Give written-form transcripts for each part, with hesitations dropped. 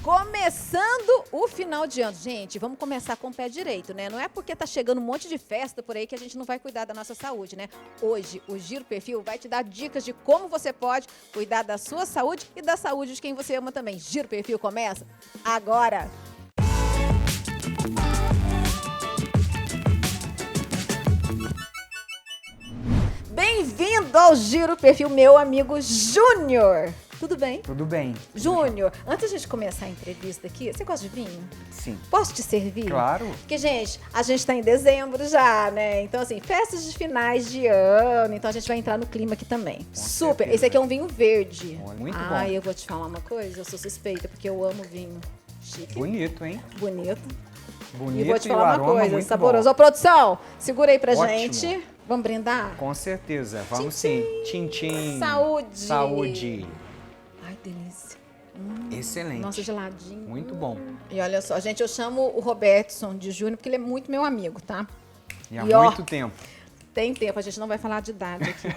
Começando o final de ano. Gente, vamos começar com o pé direito, né? Não é porque tá chegando um monte de festa por aí que a gente não vai cuidar da nossa saúde, né? Hoje, o Giro Perfil vai te dar dicas de como você pode cuidar da sua saúde e da saúde de quem você ama também. Giro Perfil começa agora! Bem-vindo ao Giro Perfil, meu amigo Júnior! Tudo bem? Tudo bem. Júnior, antes de a gente começar a entrevista aqui, você gosta de vinho? Sim. Posso te servir? Claro. Porque, gente, a gente tá em dezembro já, né? Então, assim, festas de finais de ano. Então, a gente vai entrar no clima aqui também. Com Super. certeza. Esse aqui é um vinho verde. Muito bom. Ah, eu vou te falar uma coisa. Eu sou suspeita, porque eu amo vinho. Chique. Bonito, hein? Bonito. Bonito E vou te o falar uma aroma coisa, muito saboroso. bom. Ô, produção, segura aí pra Ótimo. gente. Vamos brindar? Com certeza. Vamos sim. Tchim-tchim. Saúde. Saúde. Ai, delícia. Excelente. Nossa, geladinho. Muito bom. E olha só, gente, eu chamo o Robertson de Júnior porque ele é muito meu amigo, tá? E há E, ó, muito tempo. Tem tempo, a gente não vai falar de idade aqui.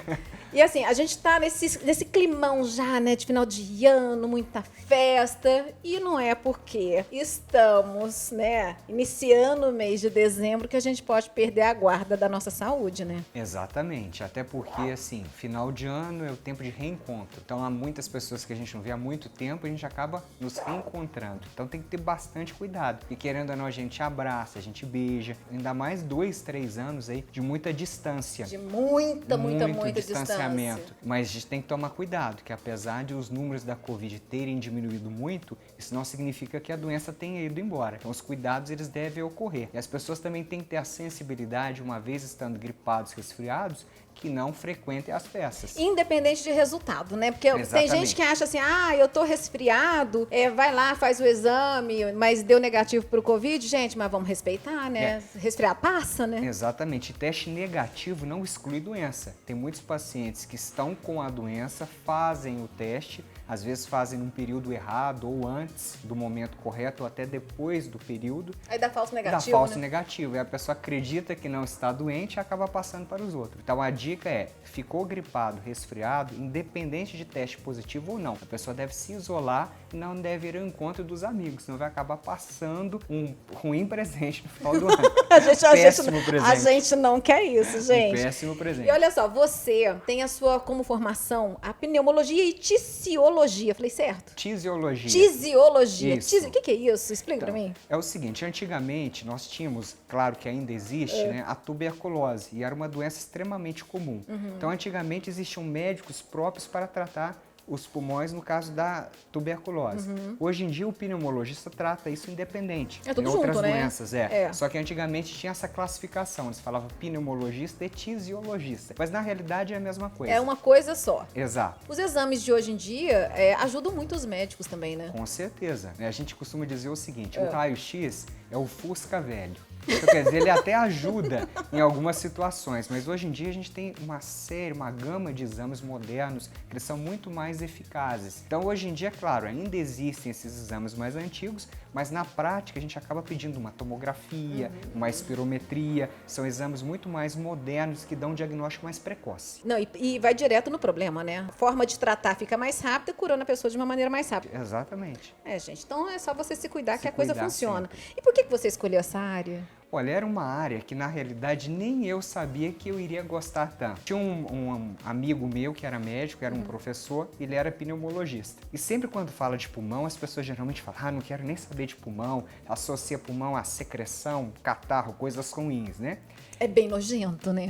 E assim, a gente tá nesse climão já, né, de final de ano, muita festa. E não é porque estamos, né, iniciando o mês de dezembro que a gente pode perder a guarda da nossa saúde, né? Exatamente. Até porque, assim, final de ano é o tempo de reencontro. Então, há muitas pessoas que a gente não vê há muito tempo e a gente acaba nos reencontrando. Então, tem que ter bastante cuidado. E querendo ou não, a gente abraça, a gente beija. Ainda mais 2, 3 anos aí de muita distância. De muita distanciamento. distância. Mas a gente tem que tomar cuidado, que apesar de os números da Covid terem diminuído muito, isso não significa que a doença tenha ido embora. Então os cuidados eles devem ocorrer. E as pessoas também têm que ter a sensibilidade, uma vez estando gripados, resfriados, que não frequentem as festas. Independente de resultado, né? Porque Exatamente. tem gente que acha assim, eu tô resfriado, vai lá, faz o exame, mas deu negativo pro Covid. Gente, mas vamos respeitar, né? Resfriar passa, né? Exatamente. Teste negativo não exclui doença. Tem muitos pacientes que estão com a doença, fazem o teste, às vezes fazem num período errado, ou antes do momento correto, ou até depois do período. Aí dá falso negativo, Dá falso né? negativo. E a pessoa acredita que não está doente e acaba passando para os outros. Então a dica é, ficou gripado, resfriado, independente de teste positivo ou não. A pessoa deve se isolar e não deve ir ao encontro dos amigos, senão vai acabar passando um ruim presente no final do ano. A gente não quer isso, gente. Péssimo presente. E olha só, você tem a sua como formação a pneumologia e tisiologia. Falei certo? Tisiologia. Tisiologia. Isso. O que é isso? Explica Então, pra mim. é o seguinte, antigamente nós tínhamos, claro que ainda existe, né, a tuberculose, e era uma doença extremamente comum. Então, antigamente existiam médicos próprios para tratar os pulmões no caso da tuberculose. Hoje em dia o pneumologista trata isso independente. É tudo em outras junto, né? doenças, Só que antigamente tinha essa classificação, eles falavam pneumologista e tisiologista. Mas na realidade é a mesma coisa. É uma coisa só. Exato. Os exames de hoje em dia ajudam muito os médicos também, né? Com certeza. A gente costuma dizer o seguinte, o raio-x é o Fusca velho. Então, quer dizer, ele até ajuda em algumas situações, mas hoje em dia a gente tem uma gama de exames modernos que eles são muito mais eficazes. Então, hoje em dia, claro, ainda existem esses exames mais antigos, mas na prática a gente acaba pedindo uma tomografia, uma espirometria, são exames muito mais modernos que dão um diagnóstico mais precoce. Não, e vai direto no problema, né? A forma de tratar fica mais rápida, curando a pessoa de uma maneira mais rápida. Exatamente. Gente, então é só você se cuidar que a cuidar coisa funciona. sempre. E por que você escolheu essa área? Olha, era uma área que na realidade nem eu sabia que eu iria gostar tanto. Tinha um amigo meu que era médico, era um professor, ele era pneumologista. E sempre quando fala de pulmão, as pessoas geralmente falam, não quero nem saber de pulmão, associa pulmão a secreção, catarro, coisas ruins, né? É bem nojento, né?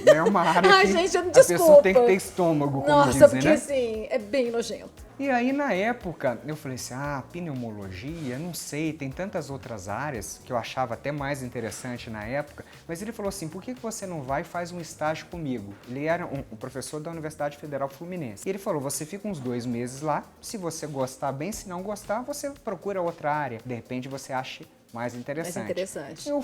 É uma área Ai, que gente, a pessoa tem que ter estômago, como Nossa, dizem, porque né? assim, é bem nojento. E aí, na época, eu falei assim, pneumologia, não sei, tem tantas outras áreas que eu achava até mais interessante na época, mas ele falou assim, por que você não vai e faz um estágio comigo? Ele era um professor da Universidade Federal Fluminense. E ele falou, você fica uns 2 meses lá, se você gostar bem, se não gostar, você procura outra área. De repente, você acha mais interessante. Eu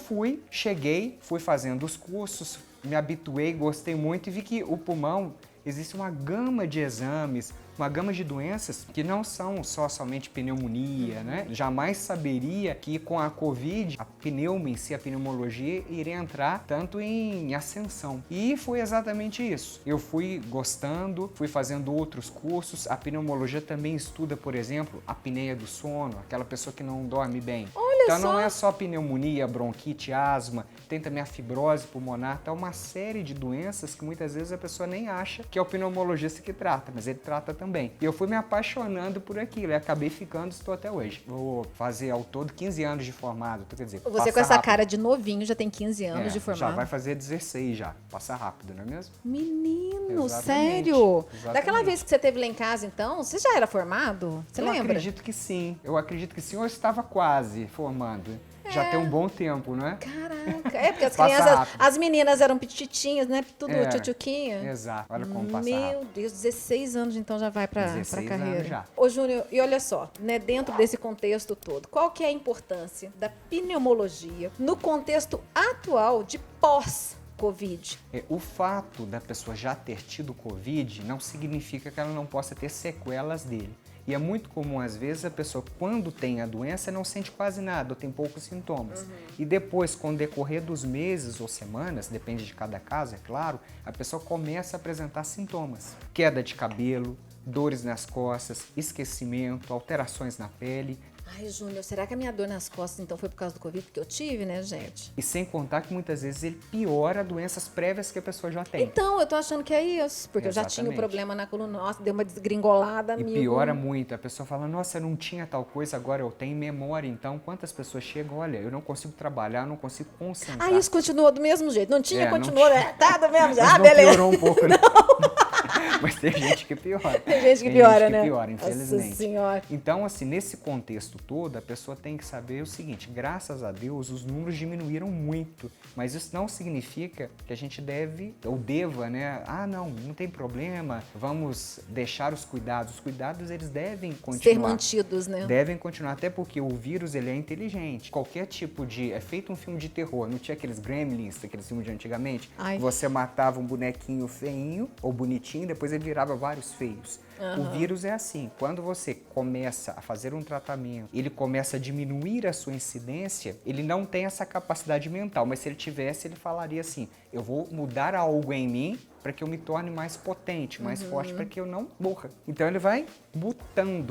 cheguei, fui fazendo os cursos, me habituei, gostei muito e vi que o pulmão existe uma gama de exames, uma gama de doenças que não são somente pneumonia, né? Jamais saberia que com a Covid, a pneuma em si, a pneumologia, iria entrar tanto em ascensão. E foi exatamente isso. Eu fui gostando, fui fazendo outros cursos. A pneumologia também estuda, por exemplo, a apneia do sono, aquela pessoa que não dorme bem. Então não é só pneumonia, bronquite, asma, tem também a fibrose pulmonar, tá uma série de doenças que muitas vezes a pessoa nem acha que é o pneumologista que trata, mas ele trata também. E eu fui me apaixonando por aquilo e acabei ficando, estou até hoje. Vou fazer ao todo 15 anos de formado, quer dizer, Você com essa rápido. cara de novinho já tem 15 anos de formado. Já vai fazer 16 já, passa rápido, não é mesmo? Menino, Exatamente, sério? exatamente. Daquela vez que você teve lá em casa, então, você já era formado? Você Eu lembra? acredito que sim, ou eu estava quase formando. Já tem um bom tempo, não é? Caraca, é porque as Passa crianças, rápido. as meninas eram petitinhas, né? Tudo tchutchuquinha. Exato, olha como passa Meu rápido. Deus, 16 anos então já vai pra 16 carreira. anos já. Ô Júnior, e olha só, né, dentro desse contexto todo, qual que é a importância da pneumologia no contexto atual de pós-Covid? O fato da pessoa já ter tido Covid não significa que ela não possa ter sequelas dele. E é muito comum, às vezes, a pessoa, quando tem a doença, não sente quase nada, ou tem poucos sintomas. E depois, com o decorrer dos meses ou semanas, depende de cada caso, é claro, a pessoa começa a apresentar sintomas. Queda de cabelo, dores nas costas, esquecimento, alterações na pele. Ai, Júnior, será que a minha dor nas costas então foi por causa do Covid? Porque eu tive, né, gente? E sem contar que muitas vezes ele piora doenças prévias que a pessoa já tem. Então, eu tô achando que é isso. Porque eu já tinha um Exatamente. problema na coluna, nossa, deu uma desgringolada, E amigo. piora muito. A pessoa fala, nossa, eu não tinha tal coisa, agora eu tenho memória. Então, quantas pessoas chegam, olha, eu não consigo trabalhar, eu não consigo concentrar. Ah, isso continuou do mesmo jeito. Não tinha, Não continuou, tinha. né? Tá do mesmo jeito. Mas Ah, não beleza. piorou um pouco, não. Mas tem gente que piora. Tem gente que piora, né? piora, infelizmente. Nossa Senhora. Então, assim, nesse contexto todo, a pessoa tem que saber o seguinte, graças a Deus, os números diminuíram muito, mas isso não significa que a gente deve, ou deva, né? Ah, não tem problema, vamos deixar os cuidados. Os cuidados, eles devem continuar. Ser mantidos, né? Devem continuar, até porque o vírus, ele é inteligente. Qualquer tipo de... É feito um filme de terror, não tinha aqueles gremlins, aqueles filmes de antigamente? Ai. Você matava um bonequinho feinho ou bonitinho, depois ele virava vários feios. O vírus é assim, quando você começa a fazer um tratamento, ele começa a diminuir a sua incidência, ele não tem essa capacidade mental, mas se ele tivesse, ele falaria assim, eu vou mudar algo em mim para que eu me torne mais potente, mais forte, para que eu não morra. Então ele vai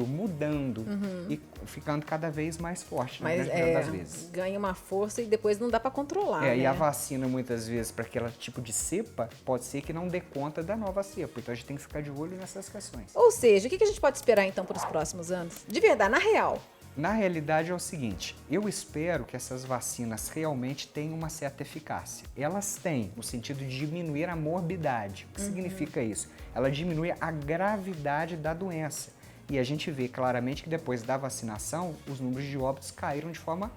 mudando e ficando cada vez mais forte, na Mas grande das vezes. ganha uma força e depois não dá pra controlar, né? E a vacina, muitas vezes, para aquele tipo de cepa, pode ser que não dê conta da nova cepa. Então a gente tem que ficar de olho nessas questões. Ou seja, o que a gente pode esperar então para os próximos anos? De verdade, na real. Na realidade é o seguinte, eu espero que essas vacinas realmente tenham uma certa eficácia. Elas têm, no sentido de diminuir a morbidade. O que significa isso? Ela diminui a gravidade da doença. E a gente vê claramente que depois da vacinação, os números de óbitos caíram de forma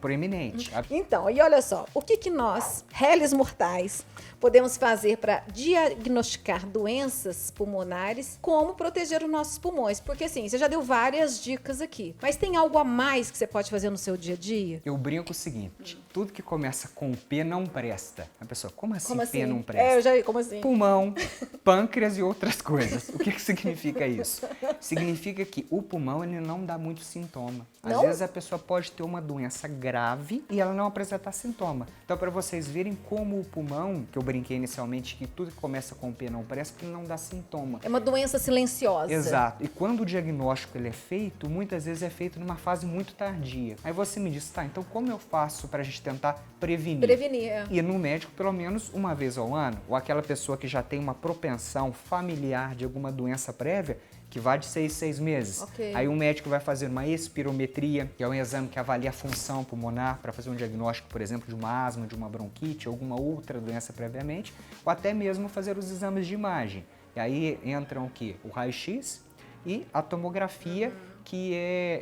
proeminente. Então, e olha só, o que nós, réis mortais, podemos fazer para diagnosticar doenças pulmonares, como proteger os nossos pulmões? Porque assim, você já deu várias dicas aqui, mas tem algo a mais que você pode fazer no seu dia a dia? Eu brinco o seguinte, tudo que começa com P não presta. A pessoa, como assim Como P assim? não presta? Eu já vi, como assim? Pulmão, pâncreas e outras coisas. O que significa isso? Significa que o pulmão ele não dá muito sintoma. Às Não? vezes a pessoa pode ter uma doença grave e ela não apresentar sintoma. Então, para vocês verem como o pulmão, que eu brinquei inicialmente, que tudo que começa com P não presta, porque não dá sintoma. É uma doença silenciosa. Exato. E quando o diagnóstico ele é feito, muitas vezes é feito numa fase muito tardia. Aí você me diz, tá, então como eu faço para a gente tentar prevenir? Prevenir, é. Ir no médico pelo menos uma vez ao ano, ou aquela pessoa que já tem uma propensão familiar de alguma doença prévia, que vai de 6 em 6 meses. Ok. Aí o médico vai fazer uma espirometria, que é um exame que avalia a função pulmonar para fazer um diagnóstico, por exemplo, de uma asma, de uma bronquite, alguma outra doença previamente, ou até mesmo fazer os exames de imagem. E aí entram o quê? O raio-x e a tomografia que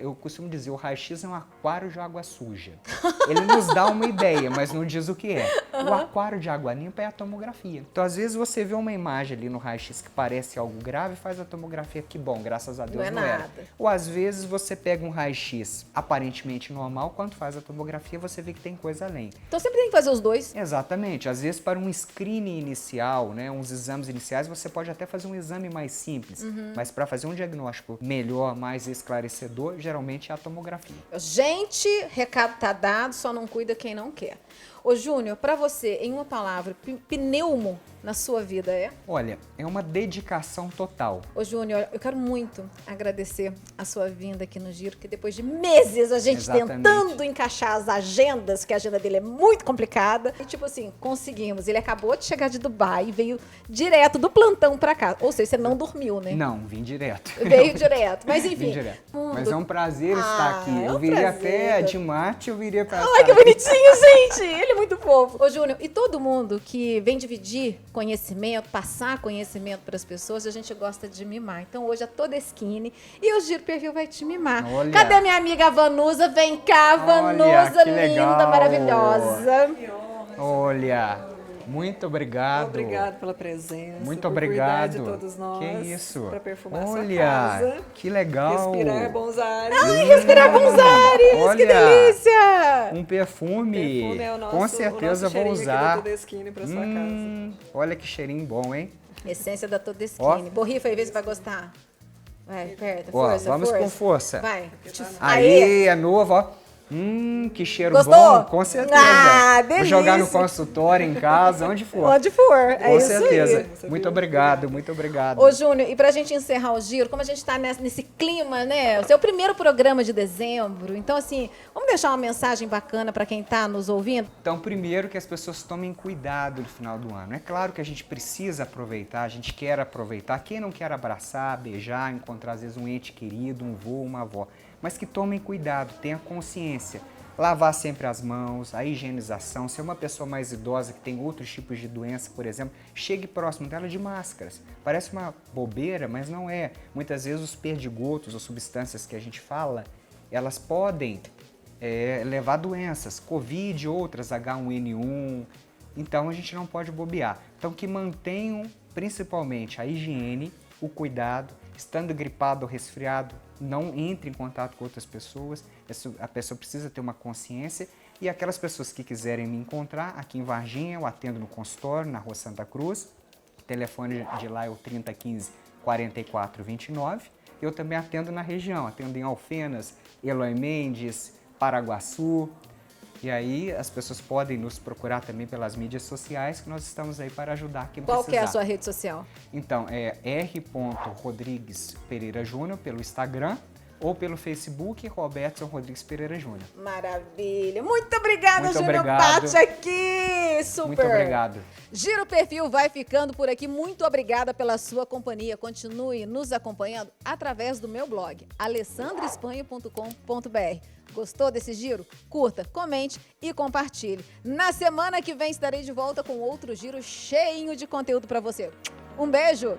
eu costumo dizer, o raio-x é um aquário de água suja. Ele nos dá uma ideia, mas não diz o que é. O aquário de água limpa é a tomografia. Então, às vezes, você vê uma imagem ali no raio-x que parece algo grave e faz a tomografia, que bom, graças a Deus não era. Ou, às vezes, você pega um raio-x aparentemente normal, quando faz a tomografia, você vê que tem coisa além. Então, sempre tem que fazer os dois. Exatamente. Às vezes, para um screening inicial, né, uns exames iniciais, você pode até fazer um exame mais simples, mas para fazer um diagnóstico melhor, mais esclarecedor, geralmente é a tomografia. Gente, recado tá dado, só não cuida quem não quer. Ô Júnior, para você, em uma palavra, pneumo na sua vida é? Olha, é uma dedicação total. Ô Júnior, eu quero muito agradecer a sua vinda aqui no Giro, que depois de meses a gente tentando encaixar as agendas, que a agenda dele é muito complicada, e tipo assim, conseguimos. Ele acabou de chegar de Dubai e veio direto do plantão pra cá. Ou seja, você não dormiu, né? Não, vim direto. Veio direto, mas enfim. Vim direto. Mas é um prazer estar aqui. Eu viria até de Marte, eu viria pra Ai, que bonitinho, gente! Ele é muito fofo. Ô Júnior, e todo mundo que vem dividir conhecimento, passar conhecimento para as pessoas, a gente gosta de mimar. Então hoje é toda skinny e o Giro Perfil vai te mimar. Olha. Cadê minha amiga Vanusa? Vem cá, Vanusa, linda, legal. maravilhosa. Olha, muito obrigado. Obrigado pela presença. Muito por obrigado. Cuidar de todos nós. Que isso? Para perfumar Olha, sua casa. que legal. Respirar bons ares. Ai, respirar bons ares, Olha, que delícia! Um perfume. Perfume é o nosso, Com certeza vou usar. Aqui da Todeskine para sua casa. Olha que cheirinho bom, hein? Essência da Todeskine. Borrifa aí, vê se vai gostar. Vai, aperta, força, vamos força. com força. Vai. Aí, é novo, ó. Que cheiro Gostou? bom, com certeza. Ah, delícia. Vou jogar no consultório, em casa, onde for. Onde for, é Com isso certeza. aí. Muito obrigado, muito obrigado. Ô, Júnior, e pra gente encerrar o Giro, como a gente tá nesse clima, né? O seu primeiro programa de dezembro. Então, assim, vamos deixar uma mensagem bacana pra quem tá nos ouvindo? Então, primeiro que as pessoas tomem cuidado no final do ano. É claro que a gente precisa aproveitar, a gente quer aproveitar. Quem não quer abraçar, beijar, encontrar às vezes um ente querido, um vô, uma avó. Mas que tomem cuidado, tenha consciência. Lavar sempre as mãos, a higienização. Se é uma pessoa mais idosa que tem outros tipos de doença, por exemplo, chegue próximo dela de máscaras. Parece uma bobeira, mas não é. Muitas vezes os perdigotos ou substâncias que a gente fala, elas podem levar doenças, Covid, outras, H1N1. Então a gente não pode bobear. Então que mantenham principalmente a higiene, o cuidado, estando gripado ou resfriado, não entre em contato com outras pessoas, a pessoa precisa ter uma consciência. E aquelas pessoas que quiserem me encontrar, aqui em Varginha, eu atendo no consultório, na Rua Santa Cruz, o telefone de lá é o 3015-4429. Eu também atendo na região, atendo em Alfenas, Eloy Mendes, Paraguaçu. E aí as pessoas podem nos procurar também pelas mídias sociais, que nós estamos aí para ajudar quem precisar. Qual que é a sua rede social? Então, é r.rodrigues Pereira Júnior pelo Instagram ou pelo Facebook, Robertson Rodrigues Pereira Júnior. Maravilha. Muito obrigada, Muito Júnior obrigado. Patti aqui. Super. Muito obrigado. Giro Perfil vai ficando por aqui. Muito obrigada pela sua companhia. Continue nos acompanhando através do meu blog, alessandroespanho.com.br. Gostou desse giro? Curta, comente e compartilhe. Na semana que vem estarei de volta com outro giro cheio de conteúdo para você. Um beijo!